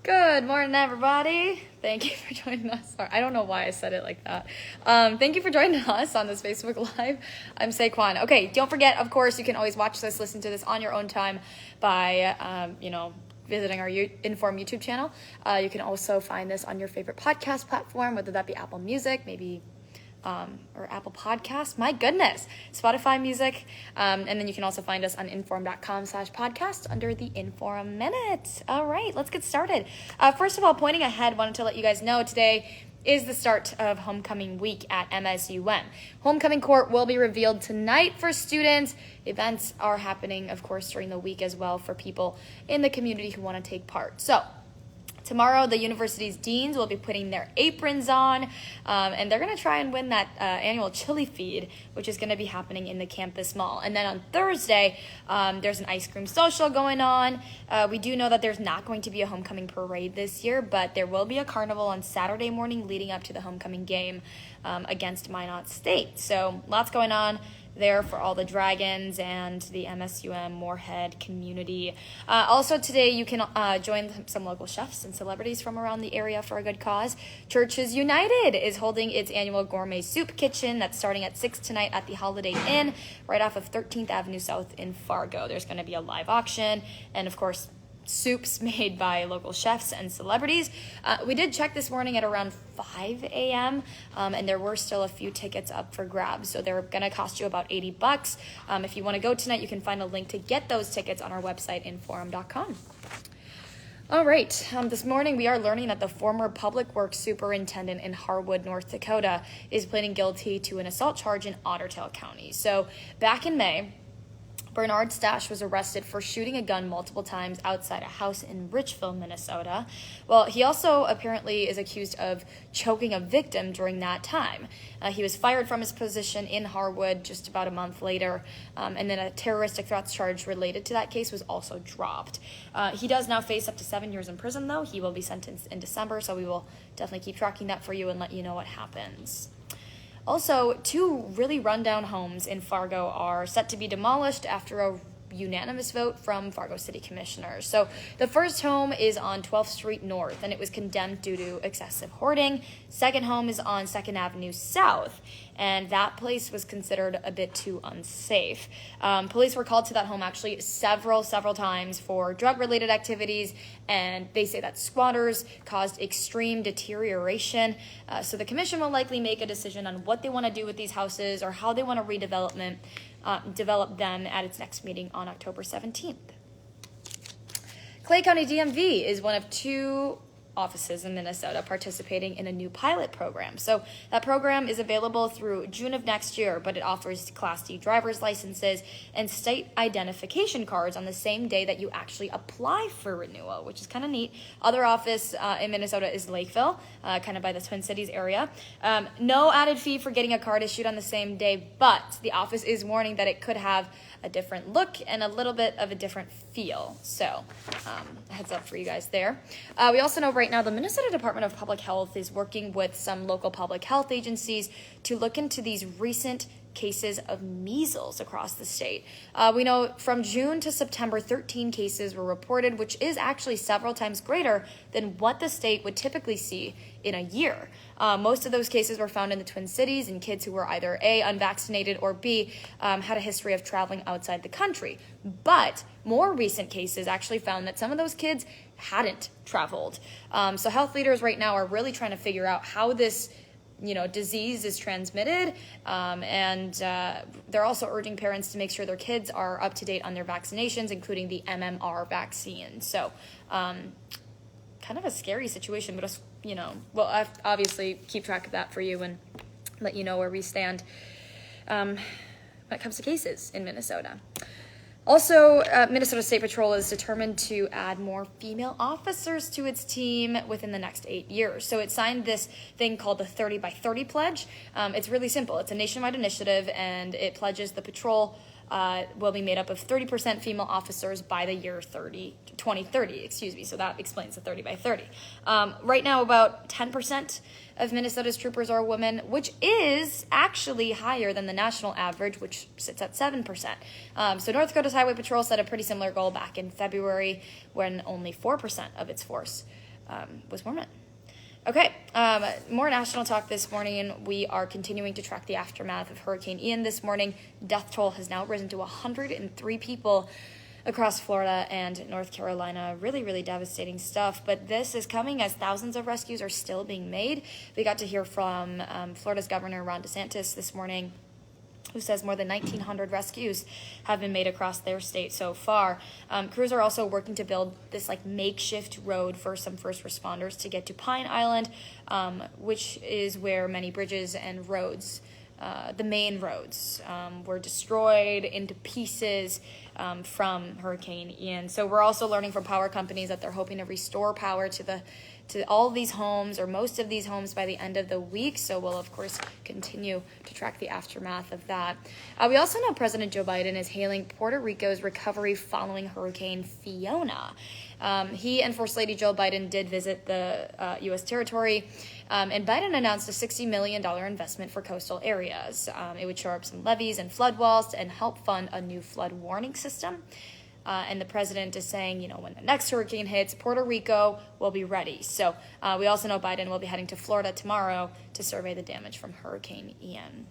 Good morning, everybody. Thank you for joining us. Sorry, I don't know why I said it like that. Thank you for joining us on this Facebook Live. I'm Saquon. Okay, don't forget, of course, you can always watch this, listen to this on your own time by, visiting our InForum YouTube channel. You can also find this on your favorite podcast platform, whether that be Apple Music, maybe or Apple Podcasts, my goodness, Spotify Music, and then you can also find us on inforum.com/podcast under the InForum Minute. All right, let's get started. First of all, pointing ahead, wanted to let you guys know today is the start of homecoming week at MSUM. Homecoming court will be revealed tonight for students. Events are happening, of course, during the week as well for people in the community who want to take part. So tomorrow, the university's deans will be putting their aprons on, and they're going to try and win that annual chili feed, which is going to be happening in the campus mall. And then on Thursday, there's an ice cream social going on. We do know that there's not going to be a homecoming parade this year, but there will be a carnival on Saturday morning leading up to the homecoming game against Minot State. So lots going on there for all the Dragons and the MSUM Moorhead community. Also today you can join some local chefs and celebrities from around the area for a good cause. Churches United is holding its annual Gourmet Soup Kitchen that's starting at 6 tonight at the Holiday Inn right off of 13th Avenue South in Fargo. There's going to be a live auction and, of course, soups made by local chefs and celebrities. We did check this morning at around 5 a.m. And there were still a few tickets up for grabs, so they're going to cost you about $80. If you want to go tonight, you can find a link to get those tickets on our website, inforum.com. All right, this morning we are learning that the former public works superintendent in Harwood, North Dakota, is pleading guilty to an assault charge in Otter Tail County. So back in May, Bernard Stash was arrested for shooting a gun multiple times outside a house in Richville, Minnesota. Well, he also apparently is accused of choking a victim during that time. He was fired from his position in Harwood just about a month later, and then a terroristic threats charge related to that case was also dropped. He does now face up to 7 years in prison, though. He will be sentenced in December, so we will definitely keep tracking that for you and let you know what happens. Also, 2 really rundown homes in Fargo are set to be demolished after a unanimous vote from Fargo City Commissioners. So the first home is on 12th Street North, and it was condemned due to excessive hoarding. Second home is on 2nd Avenue South, and that place was considered a bit too unsafe. Police were called to that home actually several times for drug-related activities, and they say that squatters caused extreme deterioration. So the commission will likely make a decision on what they want to do with these houses or how they want to develop them at its next meeting on October 17th. County DMV is one of 2 offices in Minnesota participating in a new pilot program. So that program is available through June of next year, but it offers Class D driver's licenses and state identification cards on the same day that you actually apply for renewal, which is kind of neat. Other office in Minnesota is Lakeville, kind of by the Twin Cities area. No added fee for getting a card issued on the same day, but the office is warning that it could have a different look and a little bit of a different feel. So heads up for you guys there. We also know right now the Minnesota Department of Public Health is working with some local public health agencies to look into these recent cases of measles across the state. We know from June to September, 13 cases were reported, which is actually several times greater than what the state would typically see in a year. Most of those cases were found in the Twin Cities in kids who were either A, unvaccinated, or B, had a history of traveling outside the country. But more recent cases actually found that some of those kids hadn't traveled. So health leaders right now are really trying to figure out how this disease is transmitted, and they're also urging parents to make sure their kids are up to date on their vaccinations, including the MMR vaccine. So kind of a scary situation, but we'll obviously keep track of that for you and let you know where we stand when it comes to cases in Minnesota. Also, Minnesota State Patrol is determined to add more female officers to its team within the next 8 years. So it signed this thing called the 30 by 30 pledge. It's really simple. It's a nationwide initiative, and it pledges the patrol will be made up of 30% female officers by the year 2030. So that explains the 30 by 30. Right now, about 10% of Minnesota's troopers are women, which is actually higher than the national average, which sits at 7%. So North Dakota's Highway Patrol set a pretty similar goal back in February when only 4% of its force was warming. Okay, more national talk this morning. We are continuing to track the aftermath of Hurricane Ian this morning. Death toll has now risen to 103 people across Florida and North Carolina. Really, really devastating stuff. But this is coming as thousands of rescues are still being made. We got to hear from Florida's Governor Ron DeSantis this morning, who says more than 1,900 rescues have been made across their state so far. Crews are also working to build this makeshift road for some first responders to get to Pine Island, which is where many bridges and roads, the main roads, were destroyed into pieces from Hurricane Ian. So we're also learning from power companies that they're hoping to restore power to all these homes, or most of these homes, by the end of the week. So we'll, of course, continue to track the aftermath of that. We also know President Joe Biden is hailing Puerto Rico's recovery following Hurricane Fiona. He and First Lady Jill Biden did visit the U.S. territory, and Biden announced a $60 million investment for coastal areas. It would shore up some levees and flood walls and help fund a new flood warning system. And the president is saying, when the next hurricane hits, Puerto Rico will be ready. So we also know Biden will be heading to Florida tomorrow to survey the damage from Hurricane Ian.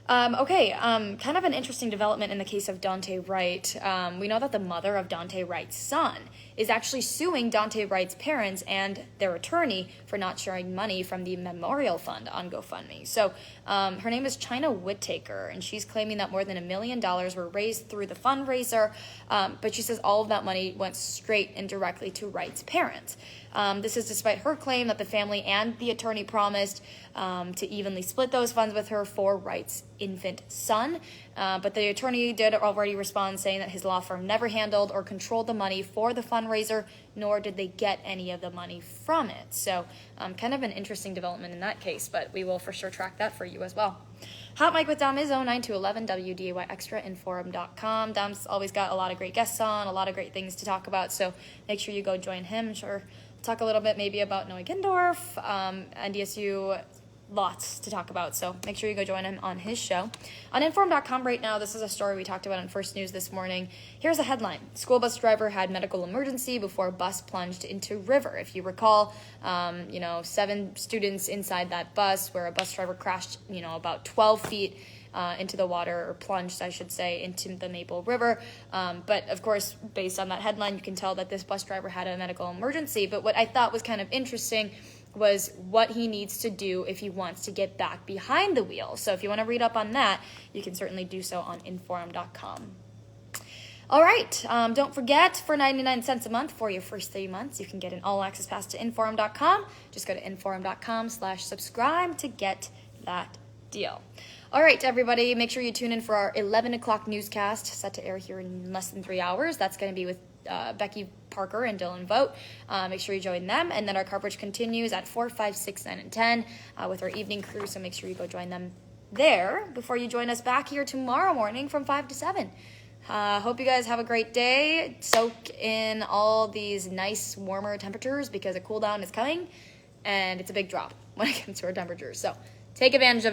Kind of an interesting development in the case of Daunte Wright. We know that the mother of Daunte Wright's son is actually suing Daunte Wright's parents and their attorney for not sharing money from the memorial fund on GoFundMe. So her name is China Whittaker, and she's claiming that more than $1 million were raised through the fundraiser, but she says all of that money went straight and directly to Wright's parents. This is despite her claim that the family and the attorney promised to evenly split those funds with her for Wright's infant son. But the attorney did already respond, saying that his law firm never handled or controlled the money for the fundraiser, nor did they get any of the money from it. So kind of an interesting development in that case, but we will for sure track that for you as well. Hot Mic with Dom Izzo, 9 to 11, WDAY Extra, InForum.com. Dom's always got a lot of great guests on, a lot of great things to talk about, so make sure you go join him. I'm sure talk a little bit maybe about Noe Gendorf, NDSU, lots to talk about, so make sure you go join him on his show. On InForum.com right now, this is a story we talked about on First News this morning. Here's a headline. School bus driver had medical emergency before bus plunged into river. If you recall, 7 students inside that bus, where a bus driver crashed, about 12 feet into the water, or plunged, I should say, into the Maple River. But of course, based on that headline, you can tell that this bus driver had a medical emergency. But what I thought was kind of interesting was what he needs to do if he wants to get back behind the wheel. So if you want to read up on that, you can certainly do so on InForum.com. All right, don't forget, for 99 cents a month for your first 3 months, you can get an all-access pass to InForum.com. Just go to InForum.com/subscribe to get that deal. All right, everybody, make sure you tune in for our 11 o'clock newscast, set to air here in less than 3 hours. That's going to be with Becky Parker and Dylan Vogt. Make sure you join them. And then our coverage continues at 4, 5, 6, 9, and 10 with our evening crew. So make sure you go join them there before you join us back here tomorrow morning from 5 to 7. Hope you guys have a great day. Soak in all these nice warmer temperatures, because a cool down is coming, and it's a big drop when it comes to our temperatures. So take advantage of it.